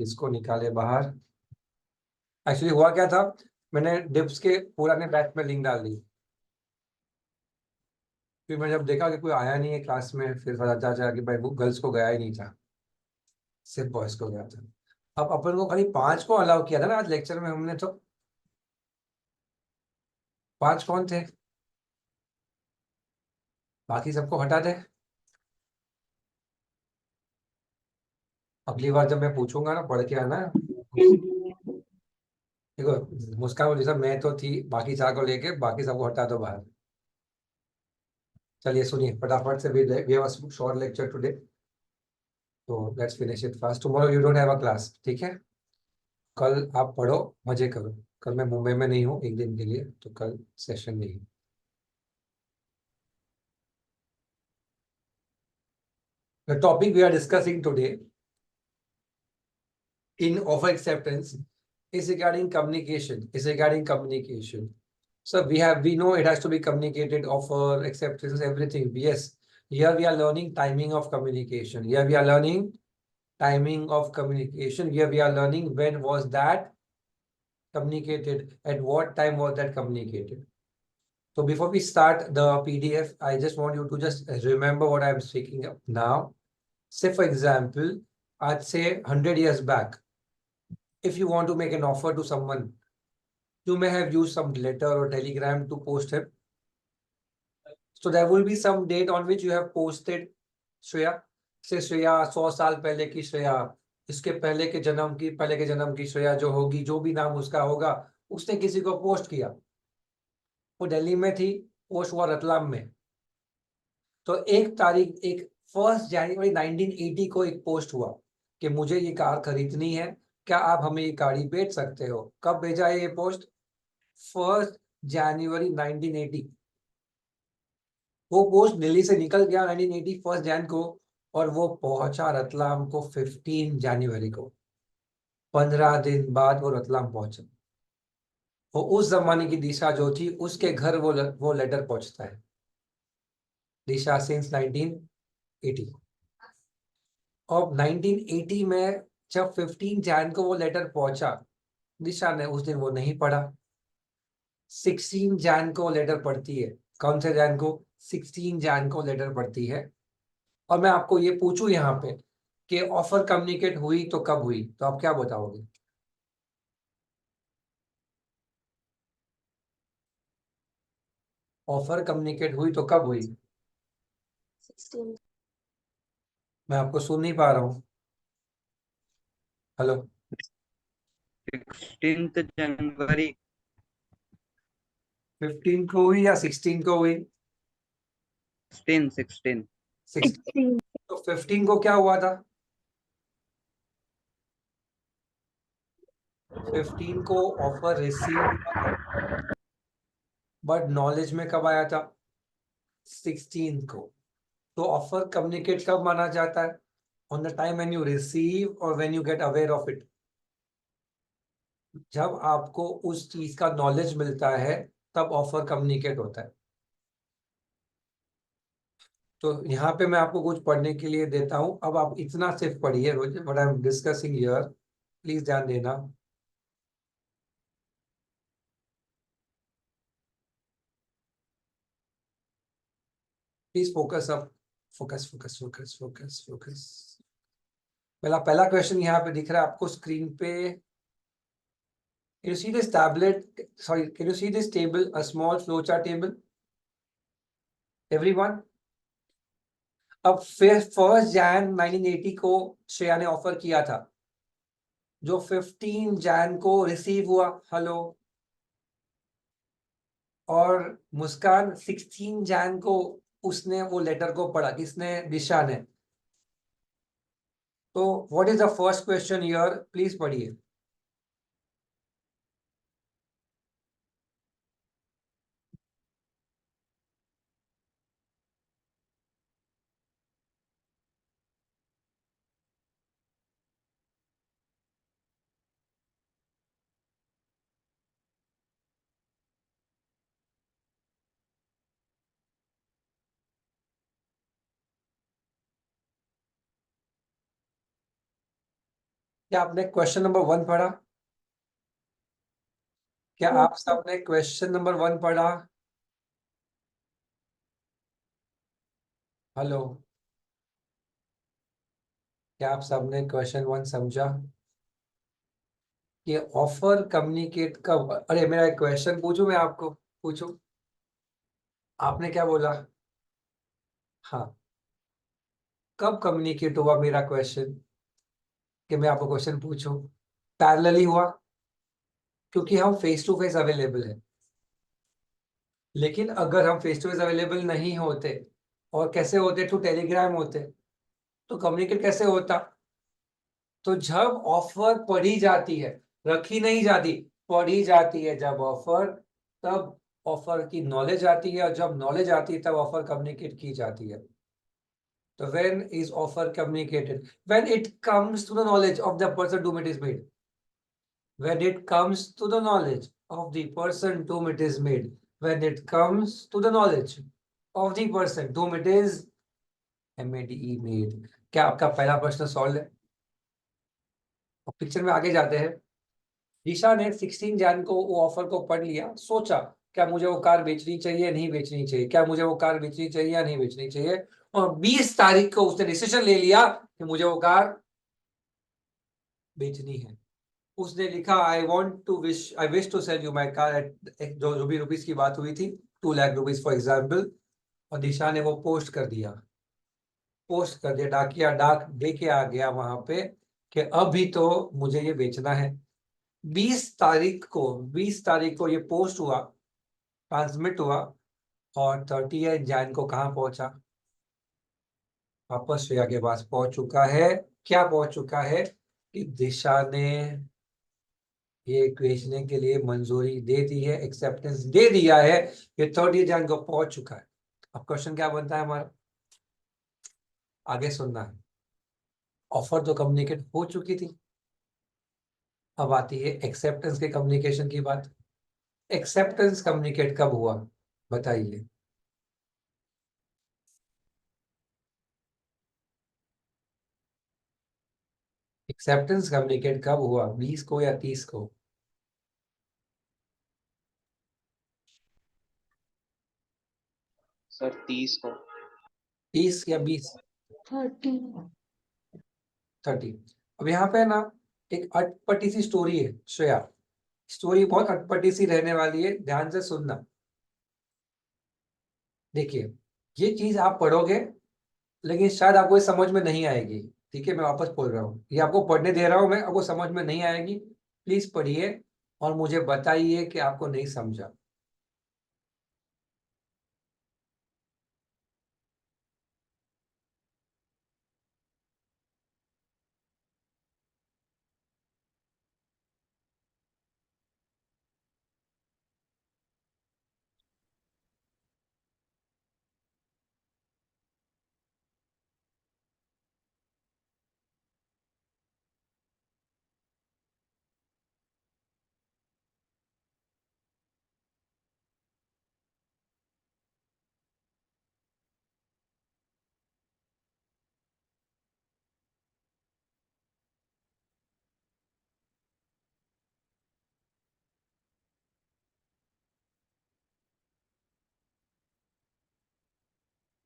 इसको निकाले बाहर। एक्चुअली हुआ क्या था, मैंने डिप्स के पुराने बैच में लिंक डाल दी। फिर मैं जब देखा कि कोई आया नहीं है क्लास में, फिर पता चला कि भाई वो गर्ल्स को गया ही नहीं था, सिर्फ बॉयज को गया था। अब अपन को खाली 5 को अलाउ किया था ना आज लेक्चर में हमने, तो 5 कौन थे? बाकी सबको हटा दे। अगली बार जब मैं पूछूंगा ना, पढ़ के आना। देखो मुस्कान बोली, सब मैं तो थी, बाकी 4 को लेके बाकी सबको हटा दो बाहर। चलिए सुनिए फटाफट से, we have a short lecture today, तो let's finish it fast. Tomorrow you don't have a class, ठीक है? कल आप पढ़ो, मजे करो। कल मैं मुंबई में नहीं हूँ एक दिन के लिए, तो कल सेशन नहीं है। The topic we are discussing today in offer acceptance is regarding communication. Is regarding communication. So we know it has to be communicated, offer acceptance, everything. Yes, here we are learning timing of communication. Here we are learning timing of communication. Here we are learning when was that communicated, at what time was that communicated. So before we start the PDF, I just want you to just remember what I'm speaking of now. Say for example, I'd say 100 years back, if you want to make an offer to someone, you may have used some letter or telegram to post him. So there will be some date on which you have posted Shreya. से श्रेया 100 साल पहले की श्रेया, इसके पहले के जन्म की श्रेया जो होगी, जो भी नाम उसका होगा, उसने किसी को पोस्ट किया। वो दिल्ली में थी, पोस्ट हुआ रतलाम में। तो एक तारीख, एक 1 जनवरी 1980 को एक पोस्ट हुआ कि मुझे ये कार खरीदनी है, क्या आप हमें ये गाड़ी बेच सकते हो? कब भेजा है ये पोस्ट? 1 जनवरी 1980। वो पोस्ट दिल्ली से निकल गया 1980 1 जन को, और वो पहुंचा रतलाम को 15 जनवरी को। 15 दिन बाद वो रतलाम पहुंचा। वो उस जमाने की दिशा जो थी, उसके घर वो लेटर पहुंचता है। दिशा सिंस 1980। और 1980 में जब 15 जन को वो लेटर पहुंचा, दिशा ने उस दिन वो नहीं पढ़ा। 16 जन को लेटर पढ़ती है। कौन से जन को? 16 जन को लेटर पढ़ती है। और मैं आपको ये पूछूं यहाँ पे कि ऑफर कम्युनिकेट हुई तो कब हुई, तो आप क्या बताओगे? ऑफर कम्युनिकेट हुई तो कब हुई? 16। मैं आपको सुन नहीं पा रहा हूँ। हेलो? 16 जनवरी। 15 को हुई या 16 को हुई? 16। 16। तो 15 को क्या हुआ था? 15 को ऑफर रिसीव हुआ था, बट नॉलेज में कब आया था? 16 को। तो ऑफर कम्युनिकेट कब माना जाता है? On the time when you receive or when you get aware of it. जब आपको उस चीज का नॉलेज मिलता है, तब ऑफर कम्युनिकेट होता है। तो यहाँ पे मैं आपको कुछ पढ़ने के लिए देता हूं। अब आप इतना सिर्फ पढ़िए, what I am discussing here, please ध्यान देना। Please focus up, focus focus focus focus focus. पहला पहला क्वेश्चन यहाँ पे दिख रहा है आपको स्क्रीन पे। Can you see this tablet? Sorry, can you see this table? A small flowchart table. Everyone. अब फिर 1 जन 1980 को श्रेया ने ऑफर किया था, जो 15 जन को रिसीव हुआ। हेलो? और मुस्कान 16 जन को उसने वो लेटर को पढ़ा। किसने? दिशा ने। तो what is the first question here? Please पढ़िए। क्या आपने क्वेश्चन नंबर 1 पढ़ा? क्या Yes, आप सबने क्वेश्चन नंबर 1 पढ़ा? हेलो, क्या आप सबने क्वेश्चन 1 समझा? कि ऑफर कम्युनिकेट कब, अरे मेरा एक क्वेश्चन पूछूं, मैं आपको पूछूं, आपने क्या बोला? हाँ, कब कम्युनिकेट हुआ मेरा क्वेश्चन, कि मैं आपको क्वेश्चन पूछूं? पैरेलली हुआ, क्योंकि हम फेस टू फेस अवेलेबल है। लेकिन अगर हम फेस टू फेस अवेलेबल नहीं होते, और कैसे होते, थ्रू टेलीग्राम होते, तो कम्युनिकेट कैसे होता? तो जब ऑफर पढ़ी जाती है, रखी नहीं जाती, पढ़ी जाती है जब ऑफर, तब ऑफर की नॉलेज आती है, और जब नॉलेज आती है तब ऑफर कम्युनिकेट की जाती है। तो when is offer communicated? When it comes to the knowledge of the person to whom it is made. When it comes to the knowledge of the person to whom it is made. When it comes to the knowledge of the person to whom it is made. क्या आपका पहला प्रश्न solve है? अब picture में आगे जाते हैं। दिशा ने 16 जैन को वो ऑफर को पढ़ लिया, सोचा क्या मुझे वो कार बेचनी चाहिए, नहीं बेचनी चाहिए, क्या मुझे वो कार बेचनी चाहिए या नहीं बेचनी चाहिए, और 20 तारीख को उसने डिसीजन ले लिया कि मुझे वो कार बेचनी है। उसने लिखा, I wish to sell you my car at, जो भी रुपीज की बात हुई थी, 2 लाख रुपीज फॉर एग्जाम्पल, और दिशा ने वो पोस्ट कर दिया, डाकिया डाक दे के आ गया वहां पे कि अभी तो मुझे ये बेचना है। 20 तारीख को ये पोस्ट हुआ, ट्रांसमिट हुआ, और 30 जैन को कहाँ पहुंचा? वापस श्रेया के पास पहुंच चुका है। क्या पहुंच चुका है? कि दिशा ने ये बेचने के लिए मंजूरी दे दी है, एक्सेप्टेंस दे दिया है, ये 30 जैन को पहुंच चुका है। अब क्वेश्चन क्या बनता है हमारा? आगे सुनना है। ऑफर तो कम्युनिकेट हो चुकी थी, अब आती है एक्सेप्टेंस के कम्युनिकेशन की बात। एक्सेप्टेंस कम्युनिकेट कब हुआ, बताइए? एक्सेप्टेंस कम्युनिकेट कब हुआ, 20 को या 30 को? सर 30 को। 30 या 20? 30. 30। अब यहाँ पे ना एक अटपटी सी स्टोरी है श्रेया, स्टोरी बहुत अटपटी सी रहने वाली है, ध्यान से सुनना। देखिए, ये चीज आप पढ़ोगे, लेकिन शायद आपको ये समझ में नहीं आएगी। ठीक है, मैं वापस बोल रहा हूँ, ये आपको पढ़ने दे रहा हूँ मैं, आपको समझ में नहीं आएगी। प्लीज पढ़िए और मुझे बताइए कि आपको नहीं समझा।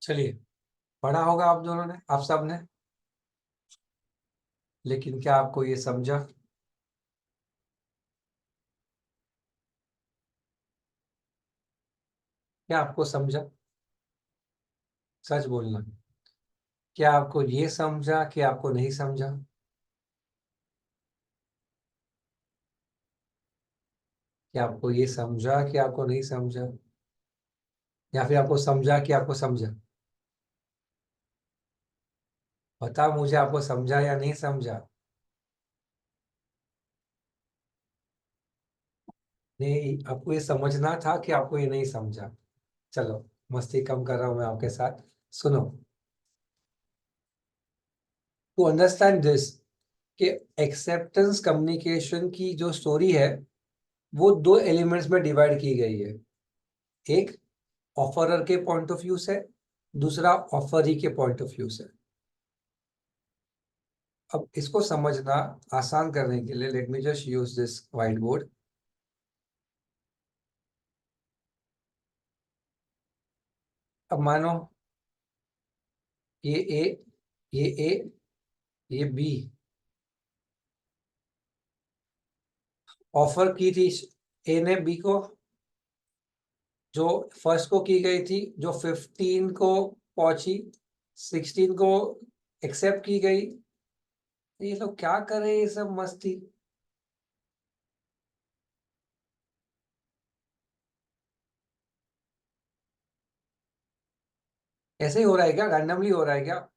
चलिए, पढ़ा होगा आप दोनों ने, आप सब ने, लेकिन क्या आपको ये समझा? क्या आपको समझा? सच बोलना, क्या आपको ये समझा कि आपको नहीं समझा? क्या आपको ये समझा कि आपको नहीं समझा, या फिर आपको समझा कि आपको समझा? बताओ मुझे, आपको समझा या नहीं समझा? नहीं, आपको ये समझना था कि आपको ये नहीं समझा? चलो, मस्ती कम कर रहा हूं मैं आपके साथ। सुनो, टू अंडरस्टैंड दिस, कि एक्सेप्टेंस कम्युनिकेशन की जो स्टोरी है, वो 2 एलिमेंट्स में डिवाइड की गई है। एक ऑफरर के पॉइंट ऑफ व्यू से, दूसरा ऑफरी के पॉइंट ऑफ व्यू से। अब इसको समझना आसान करने के लिए let me just use this white board. अब मानो ये ए, ये ए, ये बी ऑफर की थी ए ने बी को, जो फर्स्ट को की गई थी, जो 15 को पहुंची, 16 को एक्सेप्ट की गई। ये लोग क्या कर रहे हैं, ये सब मस्ती। ऐसे ही हो रहा है क्या, रैंडमली हो रहा है क्या?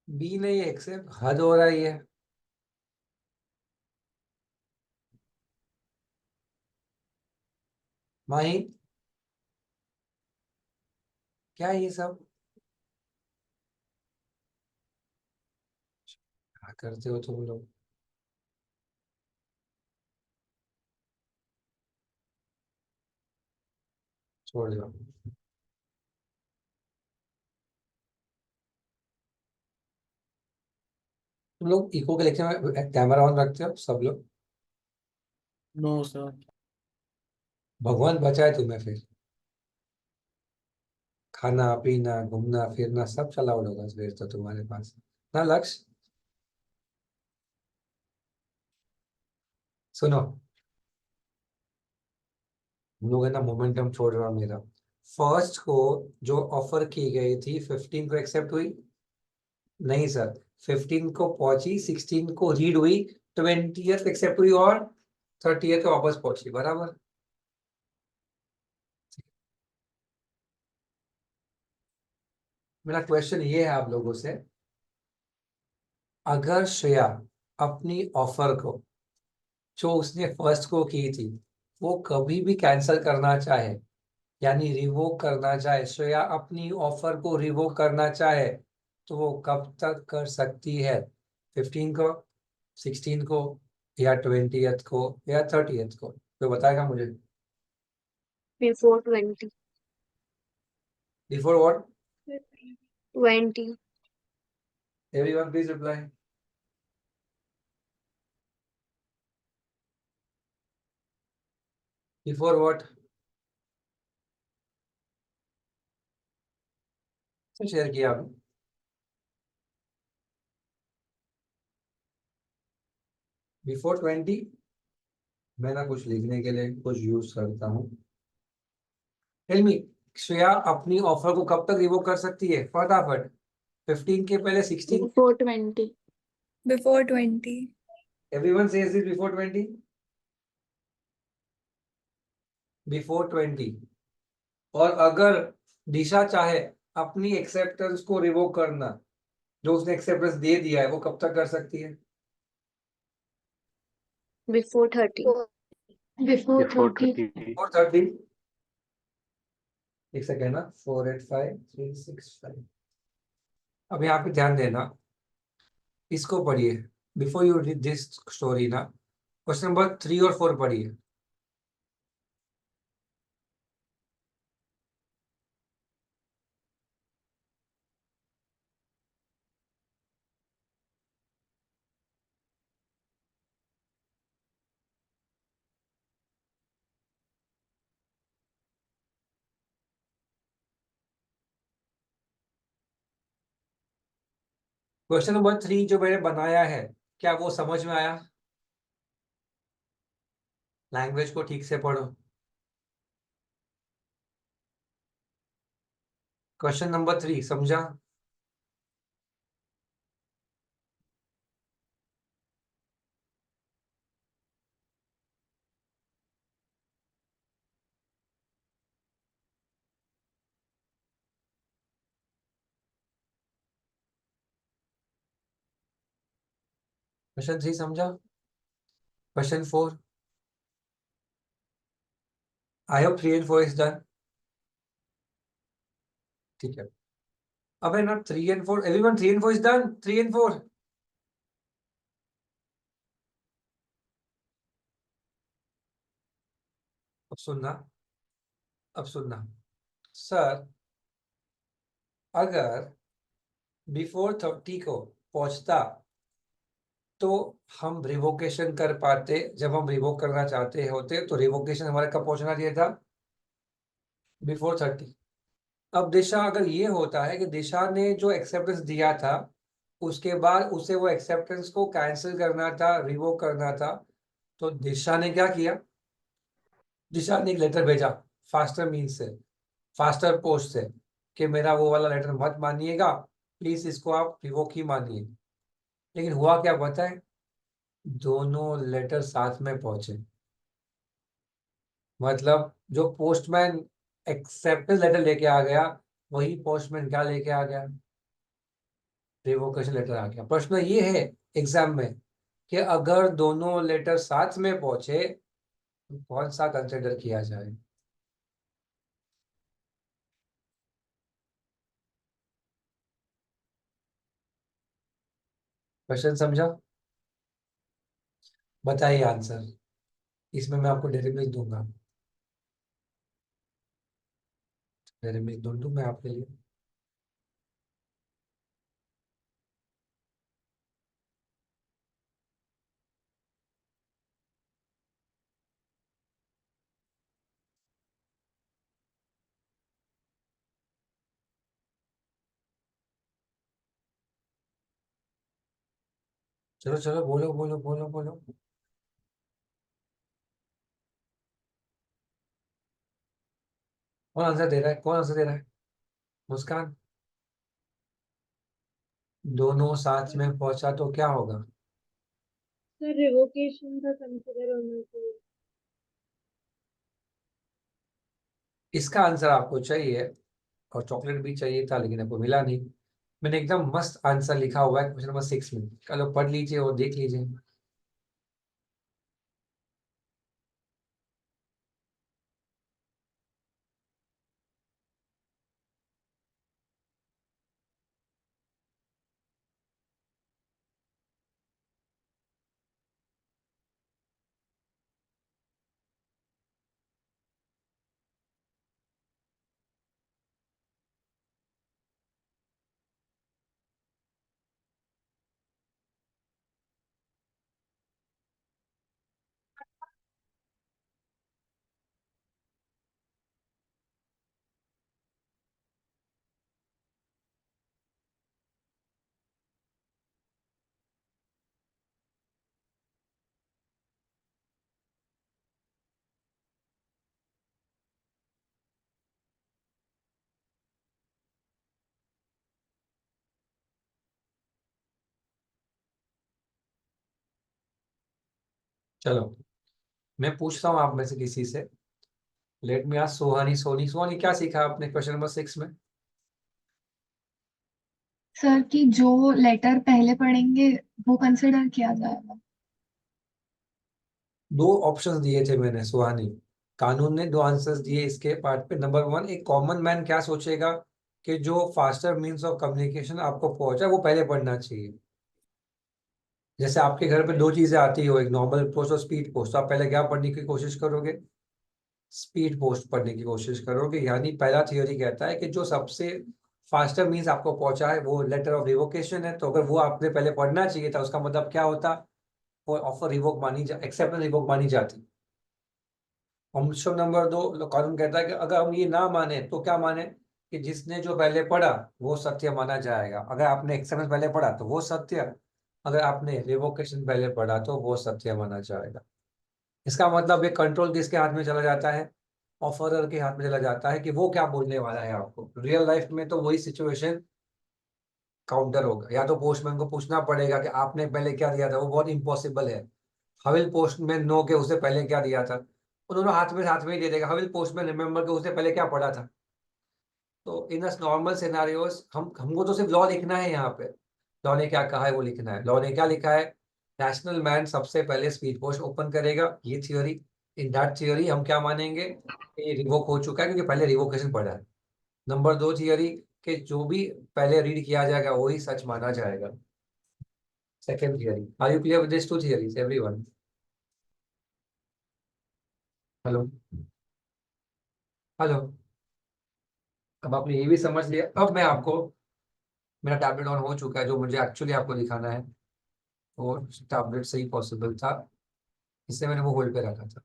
बी नहीं एक्सेप्ट, हद हो रहा है ये। माही, क्या ये सब क्या करते हो तुम लोग? छोड़ दो। तुम लोग इको के लेक्चर में कैमरा ऑन रखते हो सब लोग? No sir. भगवान बचाए तुम्हें फिर। खाना पीना घूमना फिरना सब चला होगा फिर तो तुम्हारे पास ना लक्ष्य। सुनो, हम लोग है ना मोमेंटम छोड़ रहा हूँ मेरा। फर्स्ट को जो ऑफर की गई थी 15 को एक्सेप्ट हुई? नहीं सर, 15 को पहुंची, 16 को रीड हुई, 20th एक्सेप्ट हुई और 30th को वापस पहुंची, बराबर। मेरा क्वेश्चन ये है आप लोगों से, अगर श्रेया अपनी ऑफर को जो उसने फर्स्ट को की थी वो कभी भी कैंसिल करना चाहे, यानी रिवोक करना चाहे, श्रेया अपनी ऑफर को रिवोक करना चाहे, तो वो कब तक कर सकती है? 15 को, 16 को, या 20th को, या 30th को? कोई बताएगा मुझे? Before 20. Before what? 20. Everyone please reply. Before what? Share किया आपने? बिफोर 20। मैं ना कुछ लिखने के लिए कुछ यूज करता हूँ। टेल मी, श्रेया अपनी ऑफर को कब तक रिवोक कर सकती है फटाफट? 15 के पहले 16? Before 20. Before 20. Everyone says this, before 20। Before 20। और अगर दिशा चाहे अपनी एक्सेप्टेंस को रिवोक करना, जो उसने एक्सेप्टेंस दे दिया है, वो कब तक कर सकती है? Before 30. Before before 30. 30। और 30। एक सेकेंड ना, 485365। अब यहाँ पे ध्यान देना, इसको पढ़िए before you read this story ना। क्वेश्चन नंबर 3 और 4 पढ़िए। क्वेश्चन नंबर 3 जो मैंने बनाया है, क्या वो समझ में आया? लैंग्वेज को ठीक से पढ़ो। क्वेश्चन नंबर 3 समझा? क्वेश्चन 3 समझा? Question 4? I hope 3 and 4 is done. ठीक है। अबे ना 3 and 4, everyone 3 and 4 is done, 3 and 4। अब सुनना, अब सुनना। सर अगर बिफोर 30 को पहुंचता तो हम रिवोकेशन कर पाते। जब हम रिवोक करना चाहते होते तो रिवोकेशन हमारा कब पहुंचना चाहिए था? बिफोर 30। अब दिशा अगर ये होता है कि दिशा ने जो एक्सेप्टेंस दिया था उसके बाद उसे वो एक्सेप्टेंस को कैंसिल करना था, रिवोक करना था, तो दिशा ने क्या किया? दिशा ने एक लेटर भेजा फास्टर मीन्स से, फास्टर पोस्ट से, कि मेरा वो वाला लेटर मत मानिएगा, प्लीज इसको आप रिवोक ही मानिए। लेकिन हुआ क्या पता है? दोनों लेटर साथ में पहुंचे। मतलब जो पोस्टमैन एक्सेप्टेंस लेटर लेके आ गया वही पोस्टमैन क्या लेके आ गया? रिवोकेशन लेटर आ गया। प्रश्न ये है एग्जाम में कि अगर दोनों लेटर साथ में पहुंचे तो कौन सा कंसिडर किया जाए? क्वेश्चन समझा? बताइए आंसर। इसमें मैं आपको डेरी मिल्क दूंगा। डेरी मिल्क दूं मैं आपके लिए? चलो चलो, बोलो बोलो बोलो बोलो। कौन आंसर दे रहा है? कौन आंसर दे रहा है? मुस्कान। दोनों साथ में पहुंचा तो क्या होगा? सर रिवोकेशन का कंसिडर होना चाहिए। इसका आंसर आपको चाहिए और चॉकलेट भी चाहिए था लेकिन आपको मिला नहीं। मैंने एकदम मस्त आंसर लिखा हुआ है क्वेश्चन नंबर 6 में, चलो पढ़ लीजिए और देख लीजिए। चलो मैं पूछता हूँ आप में से किसी से। Let me ask Sohani. Soni, Sohani क्या सीखा आपने क्वेश्चन नंबर 6 में? सर कि जो लेटर पहले पढ़ेंगे वो कंसिडर किया जाएगा। दो ऑप्शंस दिए थे मैंने सुहानी। कानून ने दो आंसर्स दिए इसके पार्ट पे। नंबर 1, एक कॉमन मैन क्या सोचेगा कि जो फास्टर मीन्स ऑफ कम्युनिकेशन आपको पहुंचा वो पहले पढ़ना चाहिए। जैसे आपके घर पे दो चीजें आती हो, एक नॉर्मल पोस्ट और स्पीड पोस्ट, तो आप पहले क्या पढ़ने की कोशिश करोगे? स्पीड पोस्ट पढ़ने की कोशिश करोगे। यानी पहला थ्योरी कहता है कि जो सबसे फास्टर मीन्स आपको पहुंचा है वो लेटर ऑफ रिवोकेशन है, तो अगर वो आपने पहले पढ़ना चाहिए था उसका मतलब क्या होता? वो ऑफर रिवोक मानी जा, एक्सेप्टेंस रिवोक मानी जाती। ऑप्शन नंबर 2, कानून कहता है कि अगर हम ये ना माने तो क्या माने? कि जिसने जो पहले पढ़ा वो सत्य माना जाएगा। अगर आपने एक्सेप्टेंस पहले पढ़ा तो वो सत्य, अगर आपने रिवोकेशन पहले पढ़ा तो वो सत्य माना जाएगा। इसका मतलब ये कंट्रोल किसके हाथ में चला जाता है? ऑफरर के हाथ में चला जाता है कि वो क्या बोलने वाला है आपको। रियल लाइफ में तो वही सिचुएशन काउंटर होगा। या तो पोस्टमैन को पूछना पड़ेगा कि आपने पहले क्या दिया था, वो बहुत इंपॉसिबल है। हविल पोस्टमैन नो के उसे पहले क्या दिया था, वो दोनों हाथ में ही दे देगा। हविल पोस्टमैन रिमेम्बर के उसे पहले क्या पढ़ा था। तो इन नॉर्मल सिनारियोस हम हमको तो सिर्फ लॉ लिखना है यहाँ पे। लॉ ने क्या कहा है वो लिखना है। लॉ ने क्या लिखा है? रैशनल मैन सबसे पहले स्पीड पोस्ट ओपन करेगा, ये थ्योरी। इन दैट थ्योरी हम क्या मानेंगे? ये रिवोक हो चुका है क्योंकि पहले रिवोकेशन पढ़ा है। नंबर 2 थियरी कि जो भी पहले रीड किया जाएगा वही सच माना जाएगा। Second theory. Are you clear with this two theories everyone? Hello? Hello? अब आपने ये भी समझ लिया। अब मैं आपको मेरा टैबलेट ऑन हो चुका है, जो मुझे एक्चुअली आपको दिखाना है वो टैबलेट से ही पॉसिबल था, इसलिए मैंने वो होल्ड पे रखा था।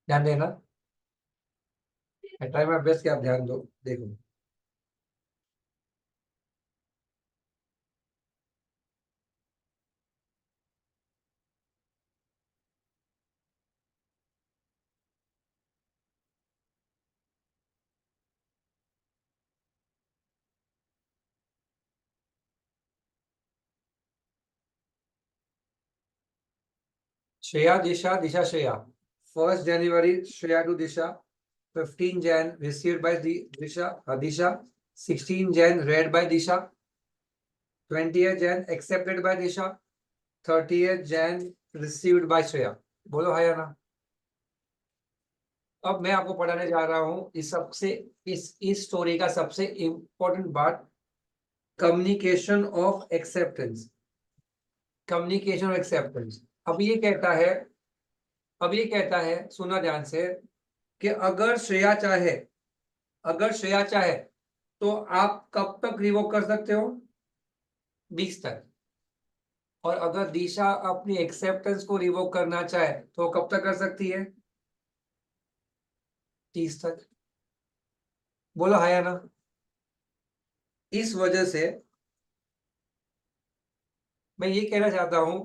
ध्यान देना, ट्राई माय बेस्ट कि आप ध्यान दो। देखो, श्रेया दिशा, दिशा Shreya. 1st January Shreya to Disha, 15 Jan received by Disha, Disha, 16 Jan read by Disha, 20th Jan accepted by Disha, 30th Jan received by Shreya। बोलो हाँ या ना। अब मैं आपको पढ़ाने जा रहा हूँ इस सबसे इस स्टोरी का सबसे important part, communication of acceptance. Communication of acceptance. अब ये कहता है सुना ध्यान से, कि अगर श्रेया चाहे तो आप कब तक रिवोक कर सकते हो? 20 तक। और अगर दिशा अपनी एक्सेप्टेंस को रिवोक करना चाहे तो कब तक कर सकती है? 30 तक। बोलो हाँ या ना। इस वजह से मैं ये कहना चाहता हूं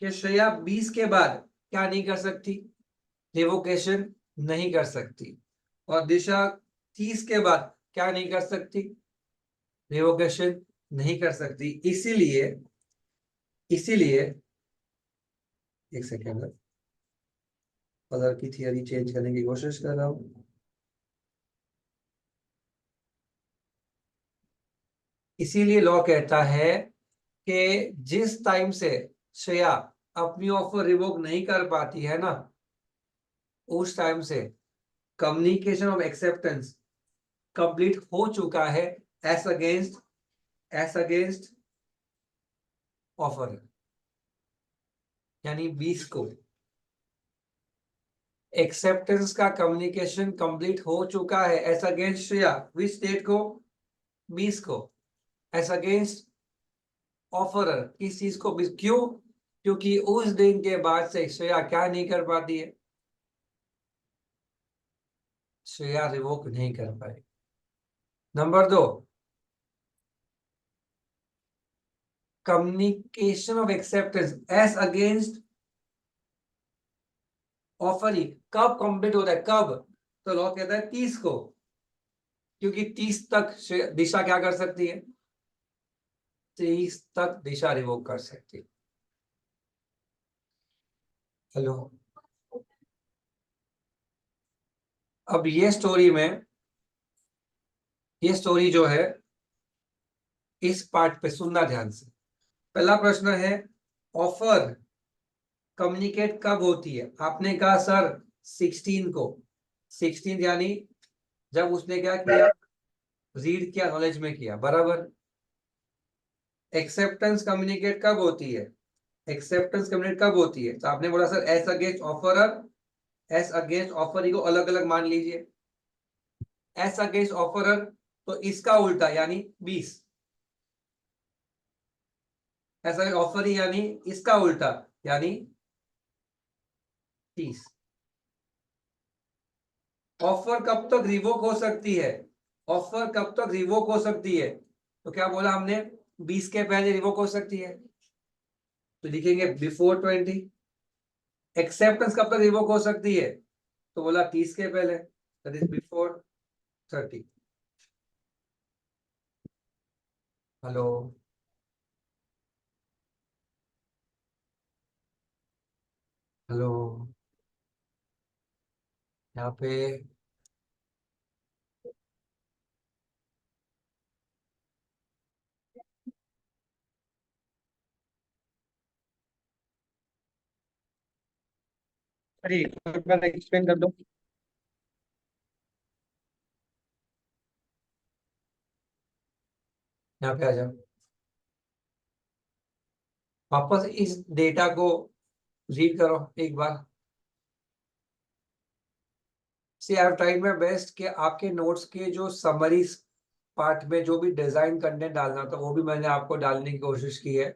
कि श्रेया 20 के बाद क्या नहीं कर सकती? रिवोकेशन नहीं कर सकती। और दिशा 30 के बाद क्या नहीं कर सकती? रिवोकेशन नहीं कर सकती। इसीलिए एक सेकेंड, अदर की थियरी चेंज करने की कोशिश कर रहा हूं। इसीलिए लॉ कहता है कि जिस टाइम से श्रेया अपनी ऑफर रिवोक नहीं कर पाती है ना, उस टाइम से कम्युनिकेशन ऑफ एक्सेप्टेंस कंप्लीट हो चुका है एस अगेंस्ट ऑफर। यानी 20 को एक्सेप्टेंस का कम्युनिकेशन कंप्लीट हो चुका है as against Shreya. Which date को? 20 को। एस अगेंस्ट ऑफर किस चीज को? क्यों? क्योंकि उस दिन के बाद से श्रेया क्या नहीं कर पाती है? श्रेया रिवोक नहीं कर पाएगी। Number 2, communication of acceptance as against offer ही कब कंप्लीट होता है? कब? तो लॉ कहता है 30 को, क्योंकि 30 तक दिशा क्या कर सकती है? 30 तक दिशा रिवोक कर सकती है। हेलो। अब ये स्टोरी जो है, इस पार्ट पे सुनना ध्यान से। पहला प्रश्न है, ऑफर कम्युनिकेट कब होती है? आपने कहा सर 16 को। 16 यानी जब उसने क्या किया? रीड किया, नॉलेज में किया, बराबर। एक्सेप्टेंस कम्युनिकेट कब होती है? एक्सेप्टेंस कम्युनिकेट कब होती है? तो आपने बोला sir S against offeror. S against offer को अलग अलग मान लीजिए। एस अगेंस्ट ऑफरर तो इसका उल्टा यानी 20। ऐसा ऑफर ही यानी इसका उल्टा यानी 30। ऑफर कब तक रिवोक हो सकती है? ऑफर कब तक रिवोक हो सकती है? तो क्या बोला हमने, 20 के पहले रिवोक हो सकती है, तो लिखेंगे बिफोर 20। एक्सेप्टेंस कब तक रिवोक हो सकती है, तो बोला 30 के पहले, that is before 30। Hello, hello, यहाँ पे अरे एक बार एक्सप्लेन कर दो। यहाँ पे आ जाओ, वापस इस डेटा को रीड करो एक बार। See I have tried my best कि आपके नोट्स के जो समरी पार्ट में जो भी डिजाइन कंटेंट डालना था वो भी मैंने आपको डालने की कोशिश की है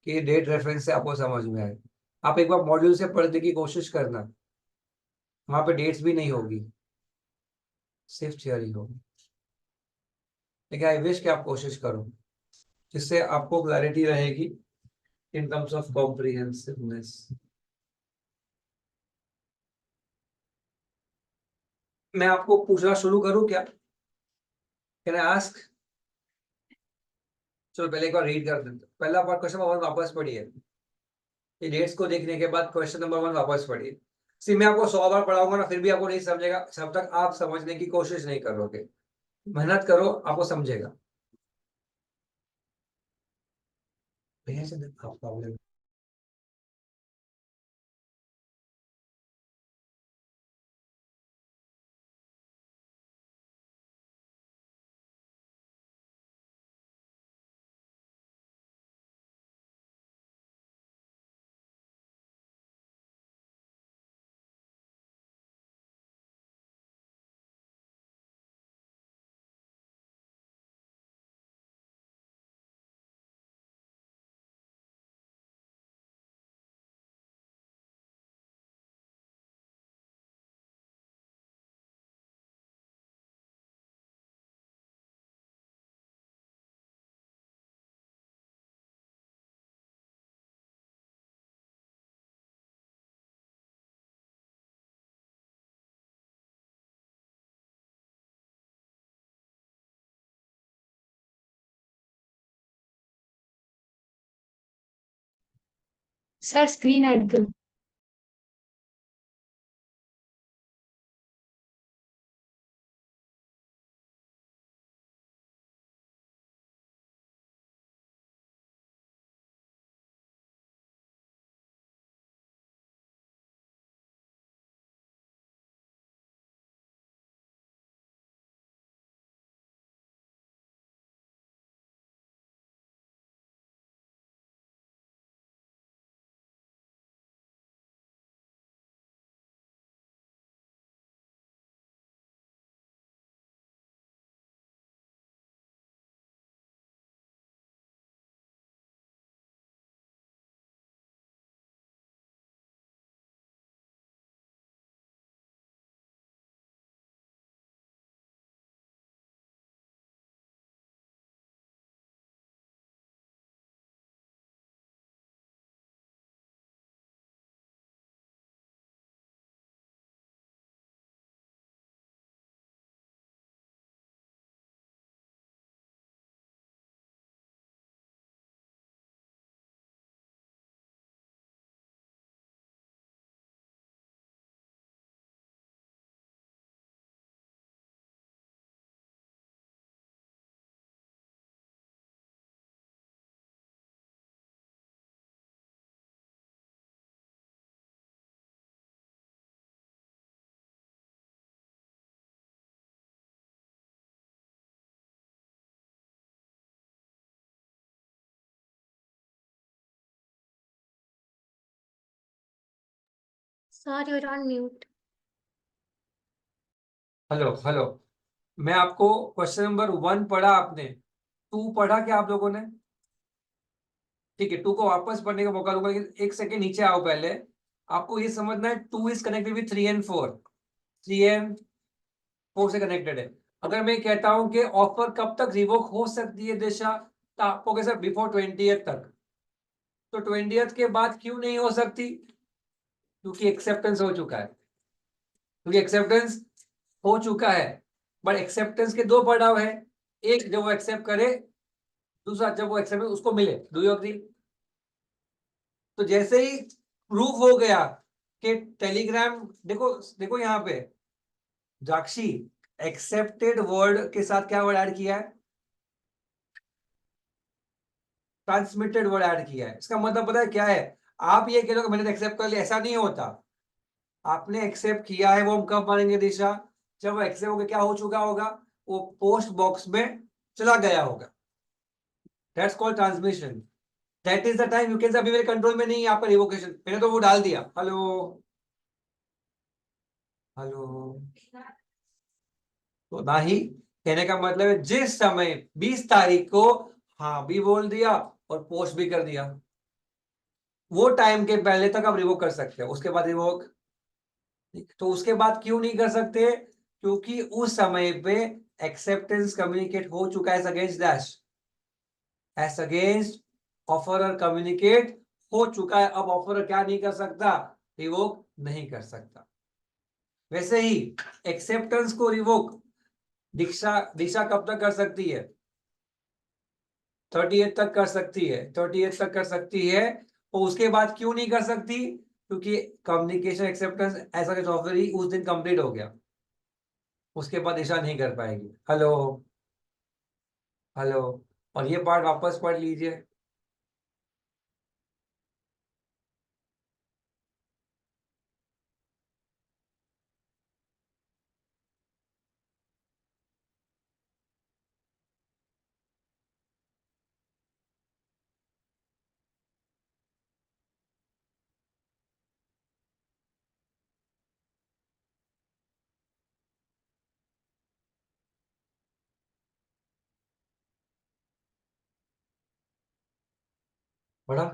कि डेट रेफरेंस से आपको समझ में आए। आप एक बार मॉड्यूल से पढ़ने की कोशिश करना, वहां पे डेट्स भी नहीं होगी, सिर्फ थियरी होगी। लेकिन आई विश कि आप कोशिश करो, जिससे आपको क्लैरिटी रहेगी इन टर्म्स ऑफ कॉम्प्रिहेंसिवनेस। मैं आपको पूछना शुरू करूं क्या, कैन आई आस्क? चलो पहले एक बार रीड कर देते, पहला बार क्वेश्चन नंबर 1 वापस पढ़िए, ये डेट्स को देखने के बाद क्वेश्चन नंबर 1 वापस पढ़िए। सी मैं आपको 100 बार पढ़ाऊंगा ना, फिर भी आपको नहीं समझेगा जब तक आप समझने की कोशिश नहीं करोगे। मेहनत करो, आपको समझेगा। भैया से प्रॉब्लम। सर स्क्रीन ऐड दो। Sir you're on mute. Hello, hello, मैं आपको क्वेश्चन नंबर 1 पढ़ा, आपने 2 पढ़ा क्या आप लोगों ने? ठीक है, 2 को वापस पढ़ने का मौका दूंगा, लेकिन एक सेकंड नीचे आओ पहले। आपको ये समझना है 2 is connected with 3 and 4, 3 and 4 से कनेक्टेड है। अगर मैं कहता हूं कि ऑफर कब तक रिवोक हो सकती है दिशा, तो आपको कैसे बिफोर 20th तक, तो 20th के बाद क्यों नहीं हो सकती? क्योंकि एक्सेप्टेंस हो चुका है, क्योंकि एक्सेप्टेंस हो चुका है। बट एक्सेप्टेंस के दो पड़ाव है, एक जब वो एक्सेप्ट करे, दूसरा जब वो एक्सेप्ट उसको मिले। Do you agree? तो जैसे ही प्रूफ हो गया कि टेलीग्राम, देखो देखो यहाँ पे जाक्षी, एक्सेप्टेड वर्ड के साथ क्या वर्ड ऐड किया है? ट्रांसमिटेड वर्ड ऐड किया है। इसका मतलब पता है क्या है? आप ये कह लो कि मैंने एक्सेप्ट कर लिया, ऐसा नहीं होता। आपने एक्सेप्ट किया है, वो हम कब मानेंगे दिशा? जब वो एक्सेप्ट होकर क्या हो चुका होगा, वो पोस्ट बॉक्स में चला गया होगा। That's called transmission. That is the time you can say अभी मेरे कंट्रोल में नहीं है आपका रिवोकेशन, मैंने तो वो डाल दिया। हेलो हेलो, तो ना ही, कहने का मतलब है जिस समय 20 तारीख को हाँ भी बोल दिया और पोस्ट भी कर दिया, वो टाइम के पहले तक आप रिवोक कर सकते हो, उसके बाद रिवोक। तो उसके बाद क्यों नहीं कर सकते? क्योंकि उस समय पे एक्सेप्टेंस कम्युनिकेट हो चुका है against dash, S against offeror communicate हो चुका है। अब ऑफरर क्या नहीं कर सकता? रिवोक नहीं कर सकता। वैसे ही एक्सेप्टेंस को रिवोक दिशा दिशा कब तक कर सकती है? 30th तक कर सकती है, 30th तक कर सकती है। और उसके बाद क्यों नहीं कर सकती? क्योंकि कम्युनिकेशन एक्सेप्टेंस ऐसा कुछ ऑफर ही उस दिन कंप्लीट हो गया, उसके बाद दिशा नहीं कर पाएगी। हेलो हेलो, और ये पार्ट वापस पढ़ लीजिए। पढ़ा?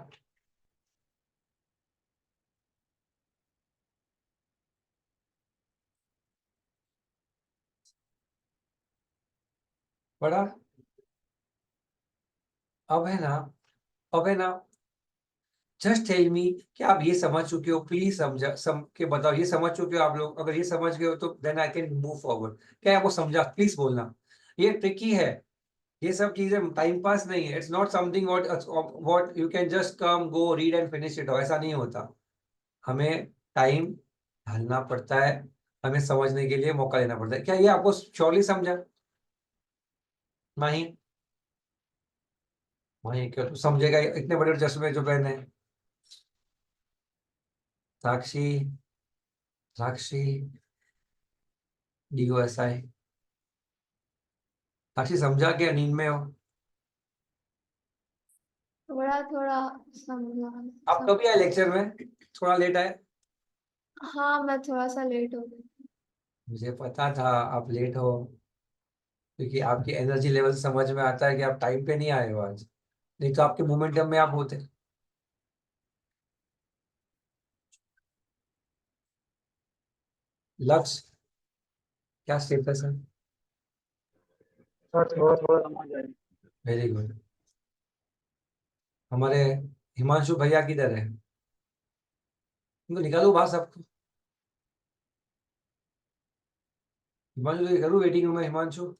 पढ़ा? अब है ना, अब है ना, जस्ट टेल मी कि आप ये समझ चुके हो, प्लीज समझा के बताओ, ये समझ चुके हो आप लोग? अगर ये समझ गए हो तो then I can move forward. क्या आपको समझा? प्लीज बोलना। ये ट्रिकी है, ये सब चीजें टाइम पास नहीं है। It's not something what you can just come go read and finish it, ऐसा नहीं होता। हमें टाइम ढालना पड़ता है, हमें समझने के लिए मौका देना पड़ता है। क्या ये आपको श्योरली समझा? नहीं वही, क्यों तू समझेगा? इतने बड़े चश्मे जो पहने। साक्षी, साक्षी, DOSI। साक्षी समझा क्या? नींद में हो? थोड़ा थोड़ा समझा। आप कभी आए लेक्चर में? थोड़ा लेट आए? हाँ, मैं थोड़ा सा लेट हो गई। मुझे पता था आप लेट हो, क्योंकि आपकी एनर्जी लेवल से समझ में आता है कि आप टाइम पे नहीं आए हो आज, नहीं तो आपके मोमेंटम में आप होते। लक्ष्य, क्या स्टेटस है? थोड़ा थोड़ा थोड़ा समझ आए। Very good. हमारे हिमांशु भैया किधर है? इनको निकालो बाहर सबको। हिमांशु तो करूँ वेटिंग रूम में, हिमांशु।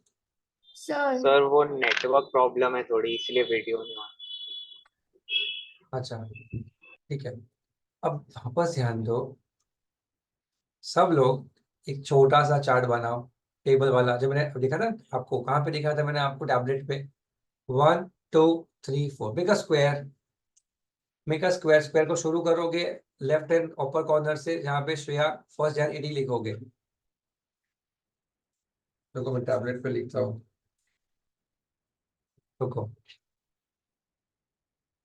सर, सर वो नेटवर्क प्रॉब्लम है थोड़ी, इसलिए वीडियो नहीं आ अच्छा ठीक है, अब वापस ध्यान दो। सब लोग एक छोटा सा चार्ट बनाओ, टेबल वाला, जो मैंने दिखा था आपको। कहाँ पे दिखा था मैंने आपको? टैबलेट पे। 1 2 3 4, make a square. Make a square. Square को शुरू करोगे लेफ्ट हैंड अपर कॉर्नर से, जहाँ पे श्रेया फर्स्ट जैन 80 लिखोगे। देखो मैं टैबलेट पे लिखता हूँ, देखो।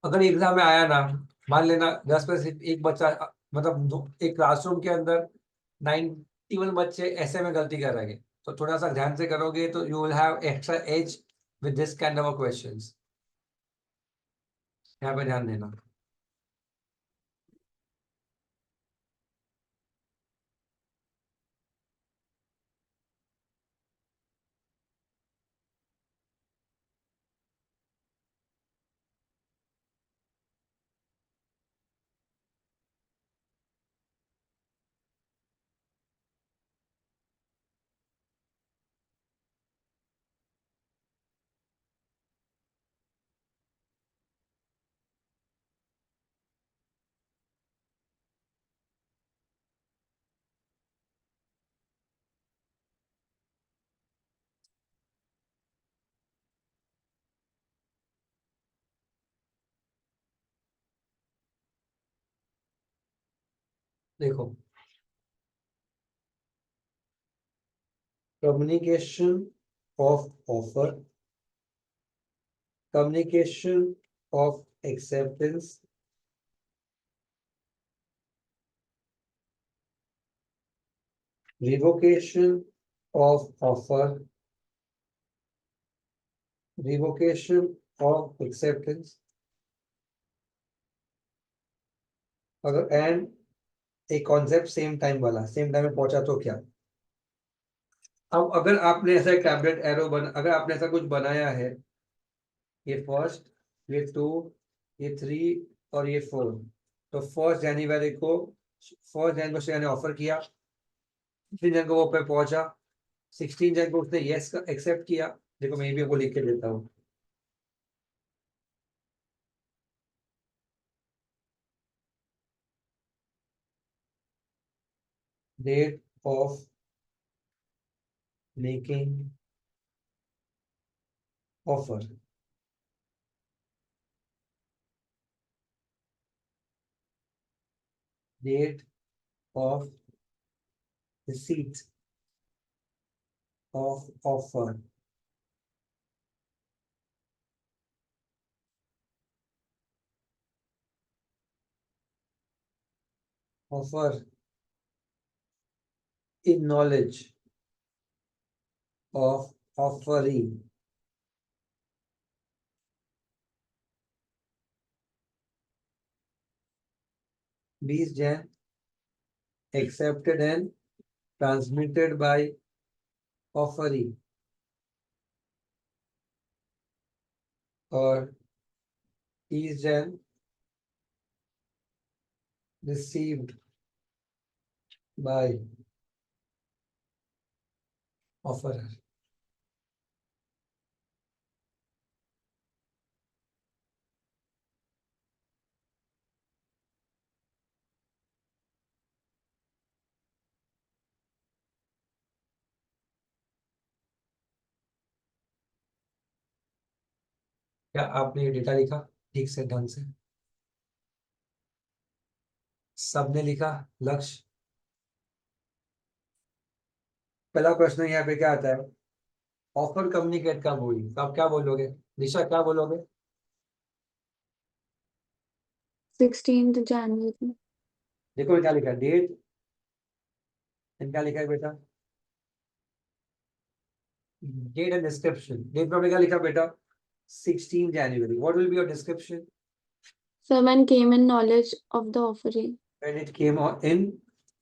अगर एग्जाम में आया ना, मान लेना 10 में से एक बच्चा, मतलब एक क्लासरूम के अंदर 91 बच्चे ऐसे में गलती करेंगे, तो थोड़ा सा ध्यान से करोगे तो you will have extra edge with this kind of questions. यहाँ पे ध्यान देना। देखो, communication of offer, communication of acceptance, revocation of offer, revocation of acceptance, अगर एंड एक कॉन्सेप्ट सेम टाइम वाला, सेम टाइम में पहुंचा तो क्या। अब अगर आपने ऐसा एक टैबलेट एरो अगर आपने ऐसा कुछ बनाया है, ये फर्स्ट, ये 2, ये 3 और ये 4, तो 1 जनवरी को, 1 जनवरी को शेयर ने ऑफर किया, 15 जनवरी को वो पे पहुंचा, 16 जनवरी को उसने यस का एक्सेप्ट किया। देखो मैं भी आपको लिख के देता हूँ, date of making offer, date of receipt of offer, offer in knowledge of offeree, 20 Jan, accepted and transmitted by offeree, और 30 Jan received by offerer। क्या आपने ये डेटा लिखा ठीक से, ढंग से सबने लिखा? लक्ष्य, पहला प्रश्न यहाँ पे क्या आता है, ऑफर कम्युनिकेट कब हुई, तो आप क्या बोलोगे? दिशा क्या बोलोगे? 16th January। देखो क्या लिखा है, डेट, क्या लिखा है बेटा, डेट एंड डिस्क्रिप्शन। डेट में क्या लिखा बेटा, 16 January। What will be your description? So when came in knowledge of the offering। When it came in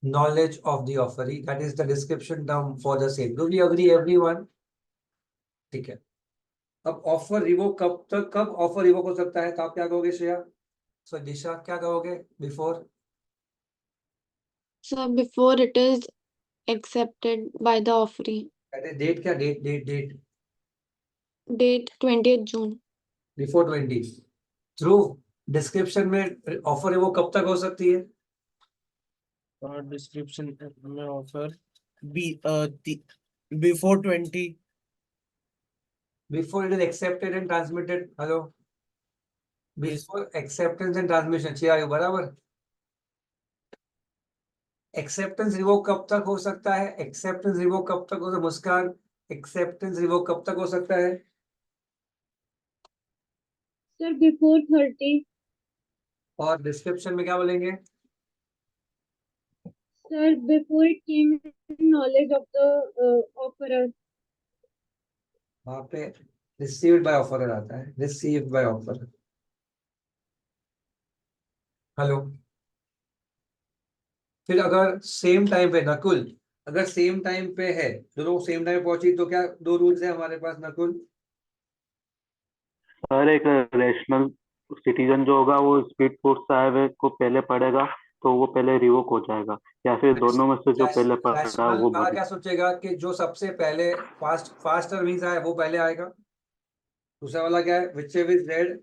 knowledge of the offeree, that is the description term for the same। Do we agree everyone? ठीक है। अब offer revoke कब तक, कब offer revoke हो सकता है, तो आप क्या कहोगे श्रेया? सो दिशा क्या कहोगे? Before, So before it is accepted by the offering। Date क्या, date date date Date 20th June। Before 20। Through description में ऑफर रिवोक कब तक हो सकती है? और डिस्क्रिप्शन में offer before 20। Before it is accepted and transmitted. Hello, before acceptance and transmission, Shreya बराबर। एक्सेप्टेंस रिवोक कब तक हो सकता है, एक्सेप्टेंस रिवोक कब तक हो सकता है मुस्कान, एक्सेप्टेंस रिवोक कब तक हो सकता है? Sir, before 30, और डिस्क्रिप्शन में क्या बोलेंगे? sir, before it came in knowledge of the offerer। वहां पे रिसीव्ड बाय ऑफर आता है, रिसीव्ड बाय ऑफर। हेलो, फिर अगर सेम टाइम पे नकुल, अगर सेम टाइम पे है, दोनों सेम टाइम पहुंची, तो क्या दो रूल्स है हमारे पास नकुल? सर एक रेशनल सिटीजन जो होगा वो स्पीड पोस्ट हाईवे को पहले पढ़ेगा तो वो पहले रिवोक हो जाएगा, या फिर दोनों में से जो पहले पढ़ा रैशनल वो वाला क्या सोचेगा कि जो सबसे पहले फास्टर मींस आए वो पहले आएगा। दूसरा वाला क्या है, विच इज रेड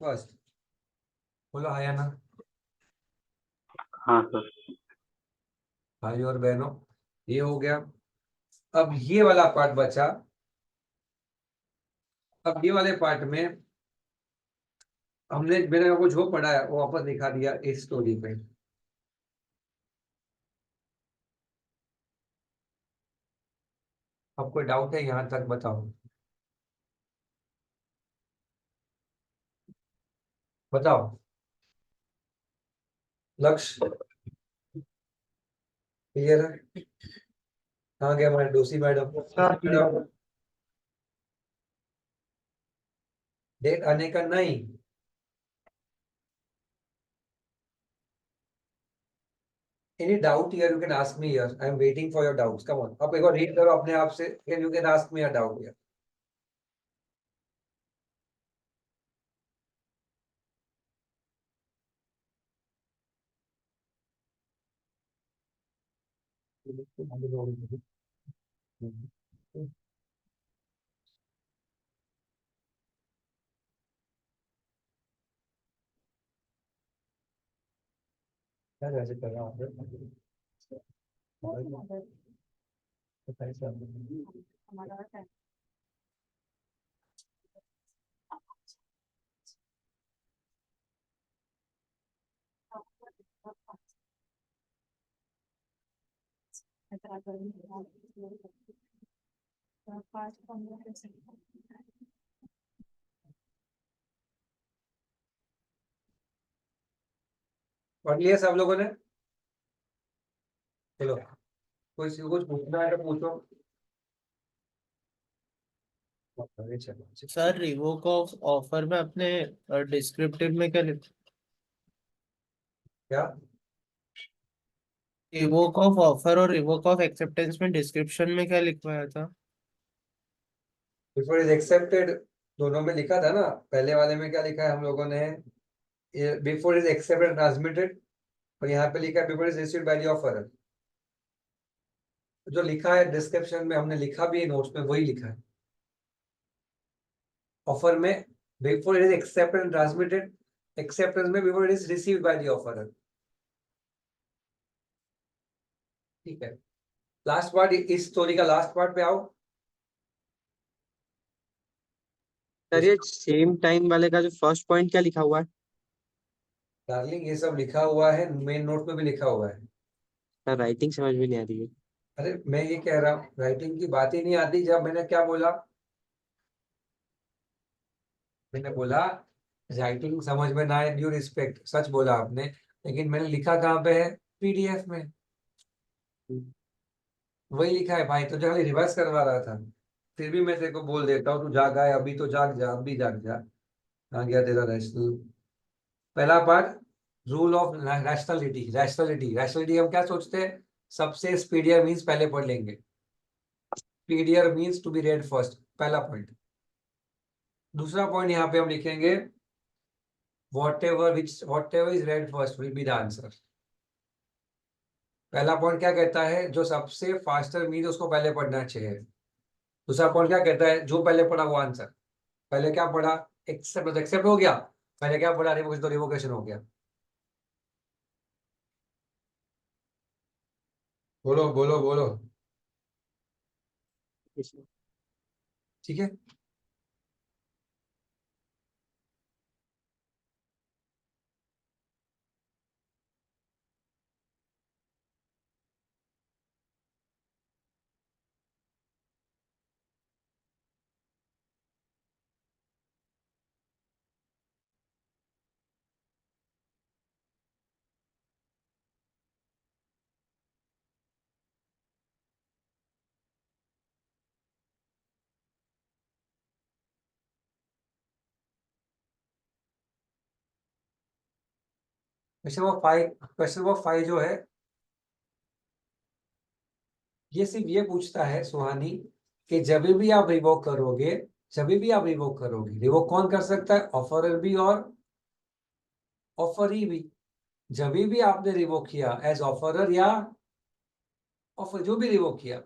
फर्स्ट। बोलो हाँ या ना? हाँ सर। भाई और बहनों, ये हो गया। अब ये वाला पार्ट बचा। अब ये वाले पार्ट में हमने मेरे को जो पढ़ा है वो वापस दिखा दिया इस स्टोरी पे। अब कोई डाउट है यहाँ तक बताओ, बताओ। लक्ष्य क्लियर है? कहाँ गया हमारे डोसी मैडम? मैडम डेट आने का नहीं। Any doubt here you can ask me here. I am waiting for your doubts. Come on. आप एक बार रीड करो अपने आप से, then you can ask me a doubt here. क्या वैसे कर रहा हूँ? पढ़ लिया सब लोगों ने? चलो, कोई से कुछ पूछना है तो पूछो। अरे चलो, सर रिवोक ऑफ ऑफर में अपने डिस्क्रिप्टिव में क्या क्या? रिवोक ऑफ ऑफर और रिवोक ऑफ एक्सेप्टेंस में डिस्क्रिप्शन में क्या लिखवाया था? बिफोर इज एक्सेप्टेड दोनों में लिखा था ना। पहले वाले में क्या लिखा है हम लोगों ने? बिफोर इज एक्सेप्टेड ट्रांसमिटेड, और यहाँ पे लिखा है before is received by the offer. जो लिखा है डिस्क्रिप्शन में, हमने लिखा भी है नोट्स में, वही लिखा है। ऑफर में before it is accepted and transmitted, acceptance में before it is received by the offer. ठीक है, लास्ट पार्ट, इस स्टोरी का लास्ट पार्ट पे आओ। सर ये सेम टाइम वाले का जो फर्स्ट पॉइंट क्या लिखा हुआ है? डार्लिंग ये सब लिखा हुआ है, मेन नोट में भी लिखा हुआ है। सर राइटिंग समझ में नहीं आ रही है। अरे मैं ये कह रहा हूँ, राइटिंग की बात ही नहीं आती। जब मैंने क्या बोला, मैंने बोला राइटिंग समझ में ना आए, ड्यू रिस्पेक्ट, सच बोला आपने। लेकिन मैंने लिखा कहाँ पे है? पीडीएफ में। वही लिखा है भाई, तो जो रिवर्स करवा रहा था। फिर भी मैं तेरे को बोल देता हूँ, तू जागा है अभी तो जाग जा, अभी जाग जा। आ गया तेरा रैशनल। पहला part, rule of rationality. Rationality rationality हम क्या सोचते हैं? सबसे स्पीडियर मीन्स पहले पढ़ लेंगे। Speedier means to be read first, पहला पॉइंट। दूसरा पॉइंट यहाँ पे हम लिखेंगे, whatever is read first will be the answer। पहला पॉइंट क्या कहता है? जो सबसे फास्टर मीन्स उसको पहले पढ़ना चाहिए। दूसरा पॉइंट क्या कहता है? जो पहले पढ़ा वो आंसर। पहले क्या पढ़ा? एक्सेप्ट, एक्सेप्ट हो गया। पहले क्या पढ़ा? रिवोकेशन, तो रिवोकेशन हो गया। बोलो बोलो बोलो। ठीक है, क्वेश्चन नंबर 5 जो है, ये सिर्फ ये पूछता है सुहानी कि जब भी आप रिवोक करोगे, जब भी आप रिवोक करोगे, रिवोक कौन कर सकता है? ऑफरर भी और ऑफरी भी। जब भी आपने रिवोक किया एज ऑफरर या ऑफर, जो भी रिवोक किया,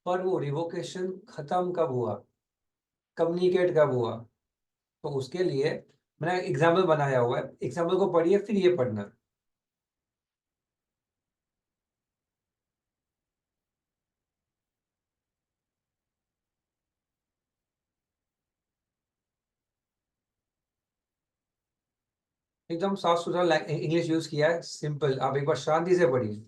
पर वो रिवोकेशन खत्म कब हुआ, कम्युनिकेट कब हुआ, तो उसके लिए मैंने एग्जाम्पल बनाया हुआ है। एग्जाम्पल को पढ़िए, फिर ये पढ़ना। एकदम साफ सुथरा इंग्लिश यूज किया है, सिंपल। आप एक बार शांति से पढ़िए।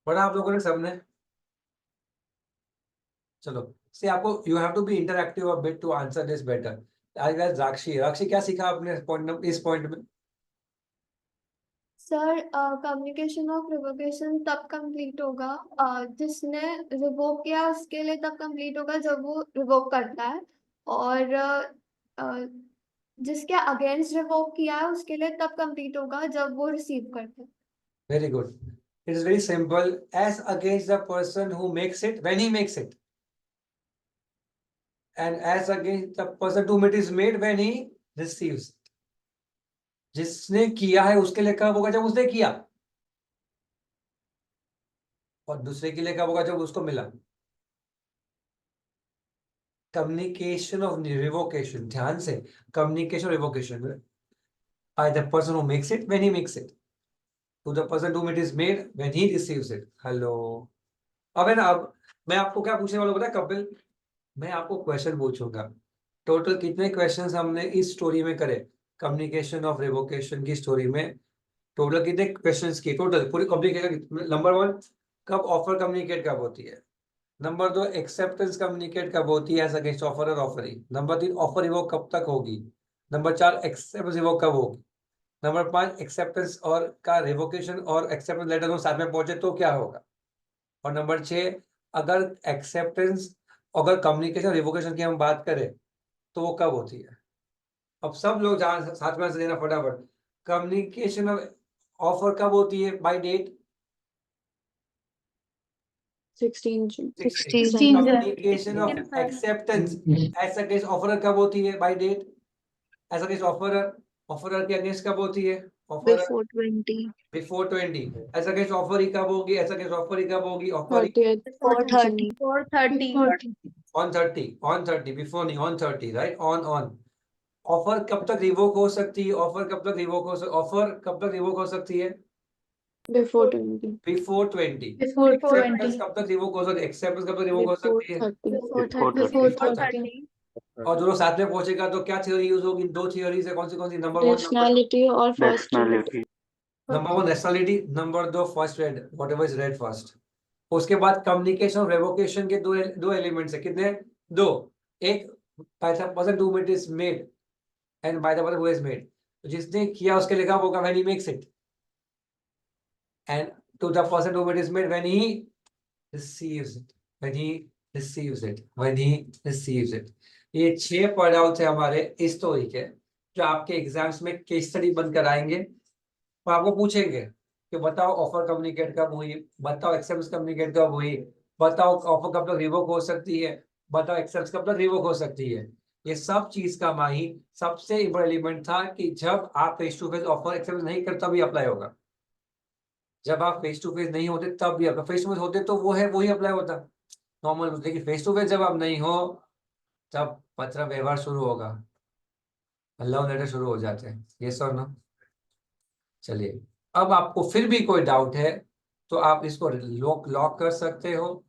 पढ़ा आप लोगों ने सबने? चलो से आपको you have to be interactive a bit to answer this better. आज गाइस राक्षी, राक्षी क्या सीखा आपने इस पॉइंट में? सर कम्युनिकेशन ऑफ रिवोकेशन तब कंप्लीट होगा जिसने रिवोक किया उसके लिए तब कंप्लीट होगा जब वो रिवोक करता है, और जिसके अगेंस्ट रिवोक किया है उसके लिए तब कंप्लीट होगा जब वो रिसीव करता है। Very good. It is very simple. As against the person who makes it when he makes it, and as against the person to whom it is made when he receives it. जिसने किया है उसके लिए कब होगा? जब उसने किया। और दूसरे के लिए कब होगा? जब उसको मिला। कम्युनिकेशन ऑफ रिवोकेशन, ध्यान से, communication revocation by the person who makes it when he makes it, to the person to whom it is made when he receives it. Hello, अब है ना, अब मैं आपको क्या पूछने वाला हूँ पता है कपिल? मैं आपको क्वेश्चन पूछूंगा। टोटल कितने क्वेश्चंस हमने इस स्टोरी में करे? कम्युनिकेशन ऑफ रिवोकेशन की स्टोरी में टोटल कितने क्वेश्चंस किए? टोटल पूरी कम्युनिकेशन। नंबर 1, कब ऑफर कम्युनिकेट कब होती है? नंबर 2, एक्सेप्टेंस कम्युनिकेट कब होती है एज अगेंस्ट ऑफर और ऑफरिंग? नंबर 3, ऑफर रिवोक कब तक होगी? नंबर 4, एक्सेप्टेंस रिवोक कब होगी? नंबर 5, एक्सेप्टेंस और का रिवोकेशन और एक्सेप्टेंस लेटर दोनों साथ में पहुंचे तो क्या होगा? और नंबर 6, अगर एक्सेप्टेंस, अगर कम्युनिकेशन रिवोकेशन की हम बात करें तो वो कब होती है? अब सब लोग जहां साथ में देना फटाफट। कम्युनिकेशन ऑफर कब होती है? By date 16 June. 16 communication of acceptance as against offer कब होती है? By date as against offer, offer के अगेंस्ट कब होती है? Offer Before 20. Before 20। As against offer ही कब होगी? एज अगेंस्ट ऑफर ही कब होगी? Offer 30th June. 4:30 on 30 before नहीं, ऑन 30, राइट? ऑन ऑफर कब तक रिवोक हो सकती है? ऑफर कब तक रिवोक हो सकती है? Before 20. बिफोर 20। Before एक्सेप्टेंस 20 कब तक रिवोक हो सकती है? एक्सेप्टेंस कब तक रिवोक हो Before सकती है? 30. Before 30. और दोनों साथ में पहुंचेगा तो क्या थ्योरी यूज होगी? 2 थ्योरीज है, कौन सी? नंबर 1 Rationality और first unit. Rationality. Number 1 rationality, number 2 first red, whatever is red first. उसके बाद कम्युनिकेशन और रेवोकेशन के दो एलिमेंट्स है। कितने? 2। एक by the person to it is made and by the person who is made. तो जिसने किया उसके लिए कब होगा? When he makes it. And to the person to it is made when he receives it. ये 6 पढ़ाओ थे हमारे इस स्टोरी के, जो आपके एग्जाम्स में केस स्टडी बनकर आएंगे। तो आपको पूछेंगे कि बताओ ऑफर कम्युनिकेट कब हुई, बताओ एक्सेप्टेंस कम्युनिकेट कब हुई, बताओ ऑफर कब तक रिवोक हो सकती है, बताओ एक्सेप्टेंस कब तक रिवोक हो सकती है। ये सब चीज का माही सबसे इम्पोर्टेंट एलिमेंट था कि जब आप face to face offer acceptance नहीं करते तभी अप्लाई होगा। जब आप फेस टू फेस नहीं होते तब भी अप्लाई, फेस टू फेस होते तो वो है वही अप्लाई होता नॉर्मल। लेकिन फेस टू फेस जब आप नहीं हो तब पत्र व्यवहार शुरू होगा, लव लेटर शुरू हो जाते हैं। ये सर ना, चलिए अब आपको फिर भी कोई डाउट है तो आप इसको लॉक कर सकते हो।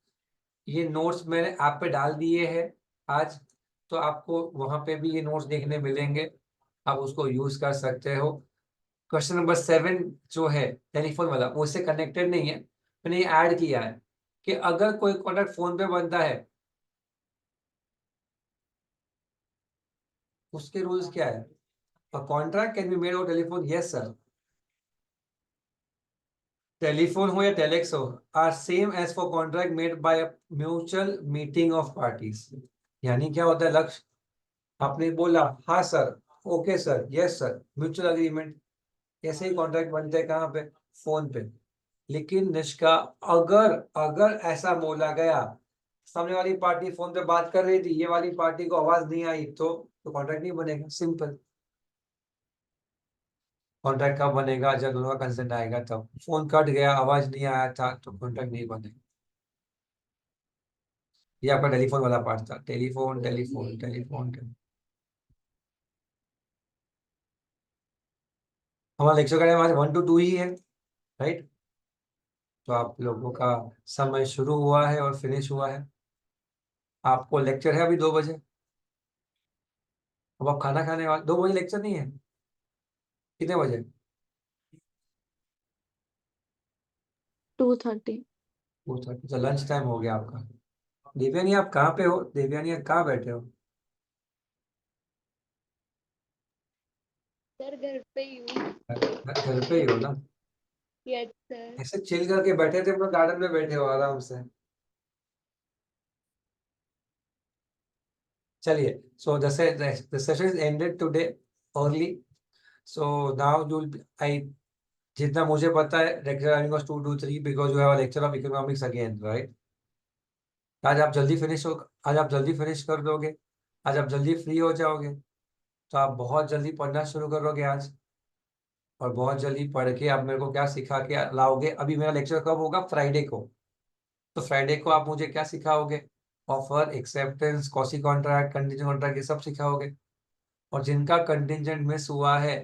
ये नोट्स मैंने ऐप पे डाल दिए हैं आज, तो आपको वहां पे भी ये नोट्स देखने मिलेंगे, आप उसको यूज कर सकते हो। क्वेश्चन नंबर 7 जो है टेलीफोन वाला, वो उससे कनेक्टेड नहीं है, मैंने ये ऐड किया है कि अगर कोई कॉन्ट्रैक्ट फोन पे बनता है उसके रूल्स क्या है। A contract can be made over telephone, yes sir. Telephone हो या टेलेक्स हो are same as for contract made by a mutual meeting of parties. यानी क्या होता है लक्ष्य, आपने बोला हाँ sir, okay sir, yes sir, mutual agreement, ऐसे ही कॉन्ट्रैक्ट बनते हैं कहाँ पे, फोन पे। लेकिन निष्का, अगर अगर ऐसा बोला गया, सामने वाली पार्टी फोन पे बात कर रही थी, ये वाली पार्टी को आवाज नहीं आई, तो कॉन्ट्रैक्ट नहीं बनेगा, सिंपल। कॉन्ट्रैक्ट कब बनेगा, जब दोनों का कंसेंट आएगा तब। फोन कट गया, आवाज नहीं आया था, तो कॉन्ट्रैक्ट नहीं बनेगा। ये आपका टेलीफोन वाला पार्ट था, टेलीफोन टेलीफोन टेलीफोन टेलीफोन। हमारा लेक्चर का टाइम आज 1 to 2 ही है, राइट। तो आप लोगों का समय शुरू हुआ है और फिनिश हुआ है। आपको लेक्चर है अभी 2 बजे, अब आप खाना खाने वाले, 2 बजे लेक्चर नहीं है, कितने बजे? 2:30. 2:30, तो लंच टाइम हो गया आपका। देवयानी आप कहाँ पे हो, देवयानी आप कहाँ बैठे हो? सर घर पे ही हूँ। घर पे ही हो ना? Yes sir. ऐसे चिल करके बैठे थे, अपना गार्डन में बैठे हो आराम से। चलिए, so the session is ended today early, so now I, जितना मुझे पता है lecture running was 2 to 3 because you have a lecture of economics again, right? आज आप जल्दी फिनिश हो, आज आप जल्दी फिनिश कर दोगे, आज आप जल्दी फ्री हो जाओगे, तो आप बहुत जल्दी पढ़ना शुरू करोगे आज, और बहुत जल्दी पढ़ के आप मेरे को क्या सिखा के लाओगे। अभी मेरा लेक्चर कब होगा, फ्राइडे को, तो फ्राइडे को आप मुझे क्या सिखाओगे, offer, acceptance, quasi contract, contingent contract, ये सब सिखाओगे। और जिनका कंटीजेंट मिस हुआ है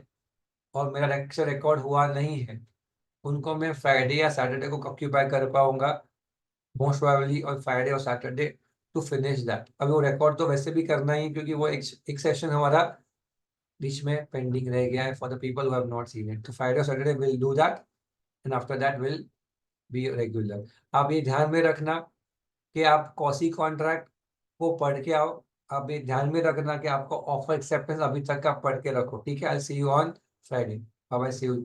और मेरा लेक्चर रिकॉर्ड हुआ नहीं है, उनको मैं फ्राइडे या सैटरडे को ऑक्यूपाई कर पाऊंगा, मोस्ट प्रोबेबली और फ्राइडे और सैटरडे, टू फिनिश दैट। अभी वो रिकॉर्ड तो वैसे भी करना ही, क्योंकि वो एक सेशन हमारा बीच में पेंडिंग रह गया है for the people who have not seen it. तो फ्राइडे और Saturday will do that, and after that will be regular. आप ये ध्यान में रखना कि आप कॉसी कॉन्ट्रैक्ट को पढ़ के आओ। आप ये ध्यान में रखना कि आपको ऑफर एक्सेप्टेंस अभी तक का पढ़ के रखो, ठीक है। I see you on Friday, bye bye, see you.